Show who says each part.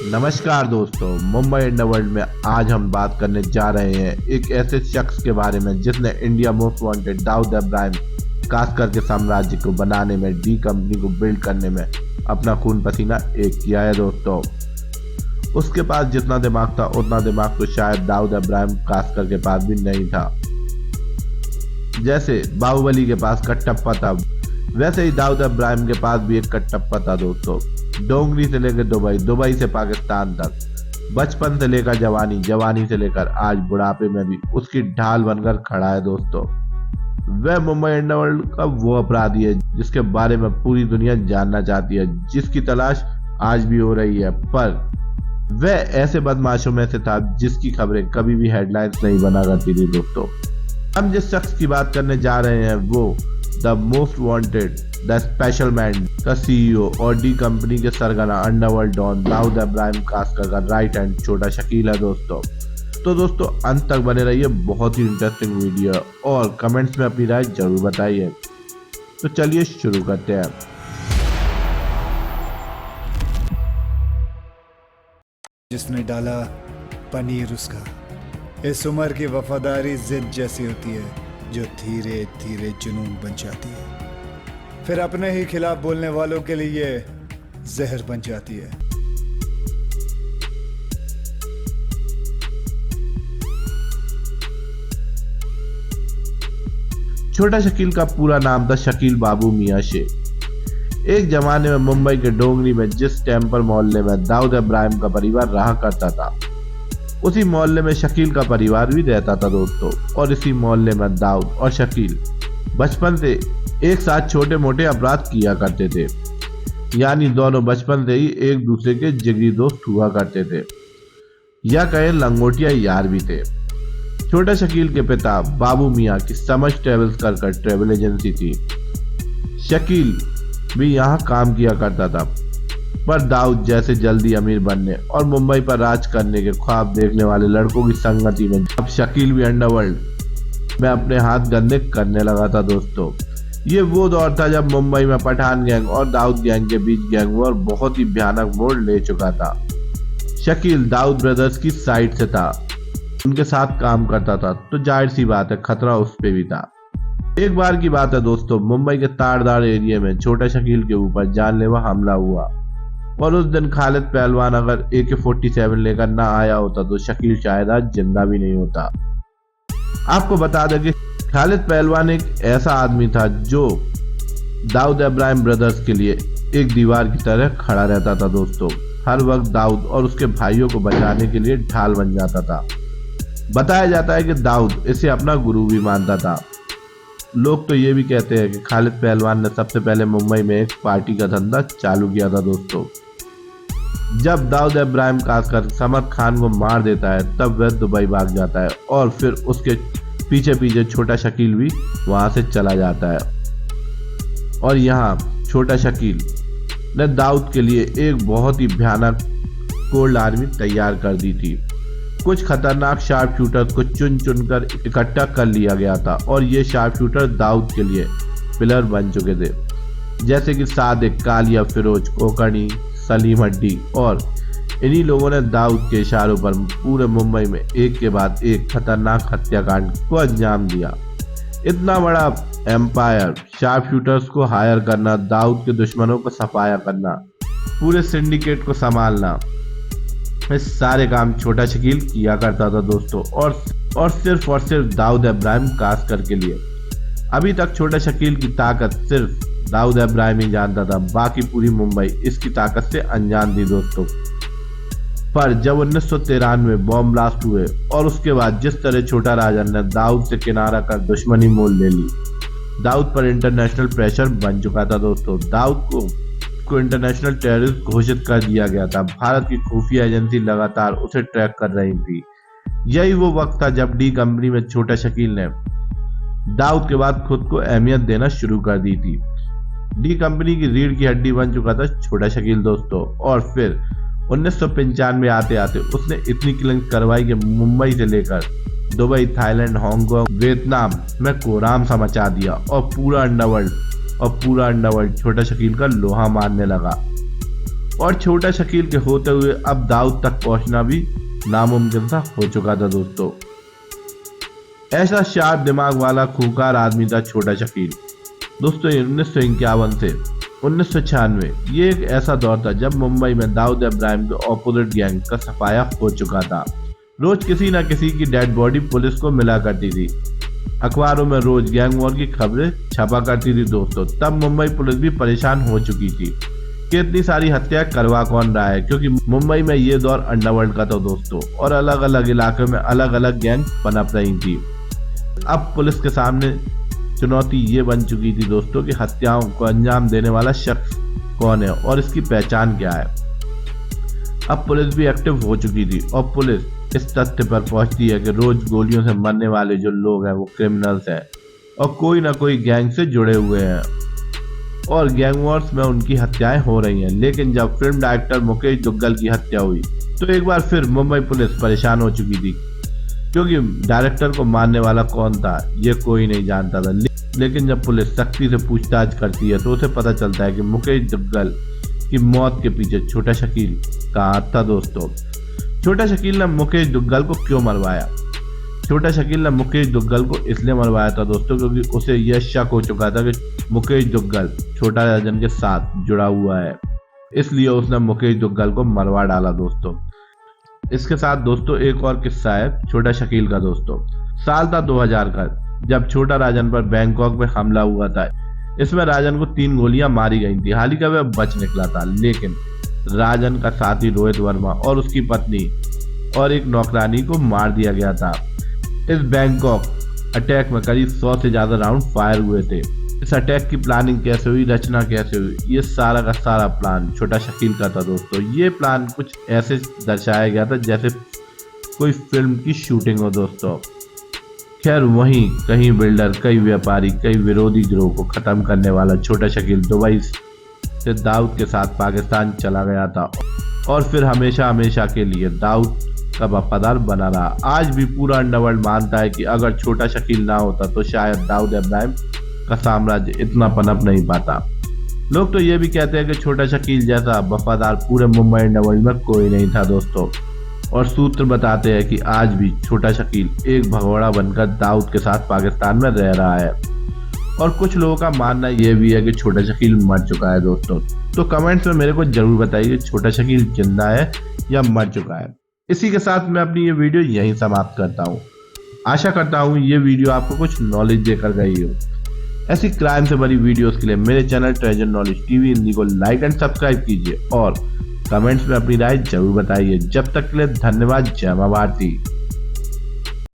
Speaker 1: नमस्कार दोस्तों, मुंबई अंडरवर्ल्ड में आज हम बात करने जा रहे हैं एक ऐसे शख्स के बारे में जिसने India most wanted Dawood Ibrahim Kaskar के साम्राज्य को बनाने में, डी कंपनी को बिल्ड करने में अपना खून पसीना एक किया है दोस्तों। उसके पास जितना दिमाग था उतना दिमाग तो शायद दाऊद इब्राहिम कास्कर के पास भी नहीं था। जैसे बाहुबली के पास कटप्पा था, वैसे ही दाऊद इब्राहिम के पास भी एक कटप्पा था दोस्तों। डोंगरी से लेकर दुबई, दुबई से पाकिस्तान तक, बचपन से लेकर जवानी, जवानी से लेकर आज बुढ़ापे में भी उसकी ढाल बनकर खड़ा है दोस्तों। वह मुंबई अंडरवर्ल्ड का वो अपराधी है जिसके बारे में पूरी दुनिया जानना चाहती है, जिसकी तलाश आज भी हो रही है। पर वह ऐसे बदमाशों में से था जिसकी खबरें कभी भी हेडलाइंस नहीं बना करती थी दोस्तों। हम जिस शख्स की बात करने जा रहे हैं वो the most wanted, the special man का सीईओ और डी कंपनी के सरगना अंडरवर्ल्ड डॉन दाऊद इब्राहिम कास्कर का राइट हैंड छोटा शकील है दोस्तों। तो दोस्तों अंत तक बने रहिए, बहुत ही इंटरेस्टिंग वीडियो और कमेंट्स में अपनी राय जरूर बताइए। तो चलिए शुरू करते हैं।
Speaker 2: जिसने डाला पनीर उसका, इस उम्र की वफादारी जिद जैसी होती है जो धीरे धीरे जुनून बन जाती है, फिर अपने ही खिलाफ बोलने वालों के लिए जहर बन जाती है।
Speaker 1: छोटा शकील का पूरा नाम था शकील बाबू मियां शेख। एक जमाने में मुंबई के डोंगरी में जिस टेम्पल मोहल्ले में दाऊद इब्राहिम का परिवार रहा करता था, उसी मोहल्ले में शकील का परिवार भी रहता था दोस्तों। और इसी मोहल्ले में दाऊद और शकील बचपन से एक साथ छोटे मोटे अपराध किया करते थे, यानी दोनों बचपन से ही एक दूसरे के जिगरी दोस्त हुआ करते थे, या कहें लंगोटिया यार भी थे। छोटा शकील के पिता बाबू मियां की समझ ट्रेवल्स कर ट्रेवल एजेंसी थी। शकील भी यहाँ काम किया करता था, पर दाऊद जैसे जल्दी अमीर बनने और मुंबई पर राज करने के ख्वाब देखने वाले लड़कों की संगति में अब शकील भी अंडरवर्ल्ड में अपने हाथ गंदे करने लगा था दोस्तों। ये वो दौर था जब मुंबई में पठान गैंग और दाऊद गैंग के बीच गैंग वॉर बहुत ही भयानक मोड़ ले चुका था। शकील दाऊद ब्रदर्स की साइड से था, उनके साथ काम करता था, तो जाहिर सी बात है खतरा उस पे भी था। एक बार की बात है दोस्तों, मुंबई के तारदार एरिया में छोटा शकील के ऊपर जानलेवा हमला हुआ और उस दिन खालिद पहलवान अगर AK-47 लेकर ना आया होता तो शकील शायद आज जिंदा भी नहीं होता। आपको बता दें कि खालिद पहलवान एक ऐसा आदमी था जो दाऊद इब्राहिम ब्रदर्स के लिए एक दीवार की तरह खड़ा रहता था दोस्तों। हर वक्त दाऊद और उसके भाइयों को बचाने के लिए ढाल बन जाता था। बताया जाता है कि दाऊद इसे अपना गुरु भी मानता था। लोग तो ये भी कहते हैं कि खालिद पहलवान ने सबसे पहले मुंबई में एक पार्टी का धंधा चालू किया था दोस्तों। जब दाऊद इब्राहिम कास्कर समद खान को मार देता है तब वह दुबई भाग जाता है और फिर उसके पीछे पीछे छोटा शकील भी वहां से चला जाता है। और यहाँ छोटा शकील ने दाऊद के लिए एक बहुत ही भयानक कोल्ड आर्मी तैयार कर दी थी। कुछ खतरनाक शार्प शूटर्स को चुन चुनकर इकट्ठा कर लिया गया था और ये शार्प शूटर दाऊद के लिए पिलर बन चुके थे, जैसे कि सादिक, कालिया, फिरोज, कोकणी, सलीम हड्डी। और इन्हीं लोगों ने दाऊद के इशारों पर पूरे मुंबई में एक के बाद एक खतरनाक हत्याकांड को अंजाम दिया। इतना बड़ा एम्पायर, शार्प शूटर्स को हायर करना, दाऊद के दुश्मनों को सफाया करना, पूरे सिंडिकेट को संभालना, इस सारे काम छोटा शकील किया करता था दोस्तों। और सिर्फ दाऊद इब्राहिम कास्कर के लिए। अभी तक छोटा शकील की ताकत सिर्फ दाऊद इब्राहिम ही जानता था, बाकी पूरी मुंबई इसकी ताकत से अनजान थी दोस्तों। पर जब 1913 में बॉम्ब ब्लास्ट हुए और उसके बाद जिस तरह छोटा राजन ने दाऊद से किनारा कर दुश्मनी मोल ले ली, दाऊद पर इंटरनेशनल प्रेशर बन चुका था दोस्तों। दाऊद को इंटरनेशनल टेररिस्ट घोषित कर दिया गया था। भारत की खुफिया एजेंसी लगातार उसे ट्रैक कर रही थी। यही वो वक्त था जब डी कंपनी में छोटा शकील ने दाऊद के बाद खुद को अहमियत देना शुरू कर दी थी। डी कंपनी की रीढ़ की हड्डी बन चुका था छोटा शकील दोस्तों। और फिर 1995 आते आते उसने इतनी किलिंग करवाई कि मुंबई से लेकर दुबई, थाईलैंड, हांगकांग, वियतनाम में कोहराम सा मचा दिया और पूरा अंडरवर्ल्ड छोटा शकील का लोहा मारने लगा। और छोटा शकील के होते हुए अब दाऊद तक पहुंचना भी नामुमकिन सा हो चुका था दोस्तों। ऐसा शार्प दिमाग वाला खूंखार आदमी था छोटा शकील। दोस्तों 1951 से 1996 ये एक ऐसा दौर था जब मुंबई में दाऊद इब्राहिम के ऑपोजिट गैंग का सफाया हो चुका था। रोज किसी न किसी की डेड बॉडी पुलिस को मिला करती थी। अखबारों में रोज गैंग वॉर की खबरें छपा करती थी दोस्तों। तब मुंबई पुलिस भी परेशान हो चुकी थी कि इतनी सारी हत्या करवा कौन रहा है, क्योंकि मुंबई में ये दौर अंडरवर्ल्ड का था दोस्तों और अलग अलग इलाकों में अलग अलग गैंग पनप रही थी। अब पुलिस के सामने चुनौती ये बन चुकी थी दोस्तों कि हत्याओं को अंजाम देने वाला शख्स कौन है और इसकी पहचान क्या है। अब पुलिस भी एक्टिव हो चुकी थी और पुलिस इस तथ्य पर पहुंचती है कि रोज गोलियों से मरने वाले जो लोग हैं वो क्रिमिनल्स हैं और कोई ना कोई गैंग से जुड़े हुए हैं और गैंग वॉर्स में उनकी हत्याएं हो रही हैं। लेकिन जब फिल्म डायरेक्टर मुकेश दुग्गल की हत्या हुई तो एक बार फिर मुंबई पुलिस परेशान हो चुकी थी, क्योंकि डायरेक्टर को मारने वाला कौन था ये कोई नहीं जानता था। लेकिन जब पुलिस सख्ती से पूछताछ करती है तो उसे पता चलता है कि मुकेश दुग्गल की मौत के पीछे छोटा शकील का हाथ था दोस्तों। छोटा शकील ने मुकेश दुग्गल को क्यों मरवाया? छोटा शकील ने मुकेश दुग्गल को इसलिए मरवाया था दोस्तों क्योंकि उसे यह शक हो चुका था कि मुकेश दुग्गल छोटा राजन के साथ जुड़ा हुआ है, इसलिए उसने मुकेश दुग्गल को मरवा डाला दोस्तों। इसके साथ दोस्तों एक और किस्सा है छोटा शकील का दोस्तों। साल था 2000 का जब छोटा राजन पर बैंकॉक में हमला हुआ था। इसमें राजन को 3 गोलियां मारी गई थी। हाल ही का वह बच निकला था, लेकिन राजन का साथी रोहित वर्मा और उसकी पत्नी और एक नौकरानी को मार दिया गया था। इस बैंकॉक अटैक में करीब 100 से ज्यादा राउंड फायर हुए थे। इस अटैक की प्लानिंग कैसे हुई, रचना कैसे हुई, ये सारा का सारा प्लान छोटा शकील का था दोस्तों। ये प्लान कुछ ऐसे दर्शाया गया था जैसे कोई फिल्म की शूटिंग हो दोस्तों। खैर वहीं कई बिल्डर, कई व्यापारी, कई विरोधी गिरोह को खत्म करने वाला छोटा शकील दुबई से दाऊद के साथ पाकिस्तान चला गया था और फिर हमेशा हमेशा के लिए दाऊद का वफादार बना रहा। आज भी पूरा अंडरवर्ल्ड मानता है कि अगर छोटा शकील ना होता तो शायद दाऊद इब्राहिम का साम्राज्य इतना पनप नहीं पाता। लोग तो ये भी कहते हैं कि छोटा शकील जैसा वफादार पूरे मुंबई अंडरवर्ल्ड में कोई नहीं था दोस्तों। और सूत्र बताते हैं कि आज भी छोटा शकील एक भगोड़ा बनकर दाऊद के साथ पाकिस्तान में रह रहा है। और कुछ लोगों का मानना यह भी है कि छोटा शकील मर चुका है दोस्तों। तो कमेंट्स में मेरे को जरूर बताइए छोटा शकील जिंदा है या मर चुका है। इसी के साथ मैं अपनी ये वीडियो यहीं समाप्त करता हूँ। आशा करता हूँ ये वीडियो आपको कुछ नॉलेज देकर गई हो। ऐसी क्राइम से भरी वीडियोस के लिए मेरे channel treasure knowledge TV Hindi को लाइक एंड सब्सक्राइब कीजिए और कमेंट्स में अपनी राय जरूर बताइए। जब तक के लिए धन्यवाद। जय मां भारती।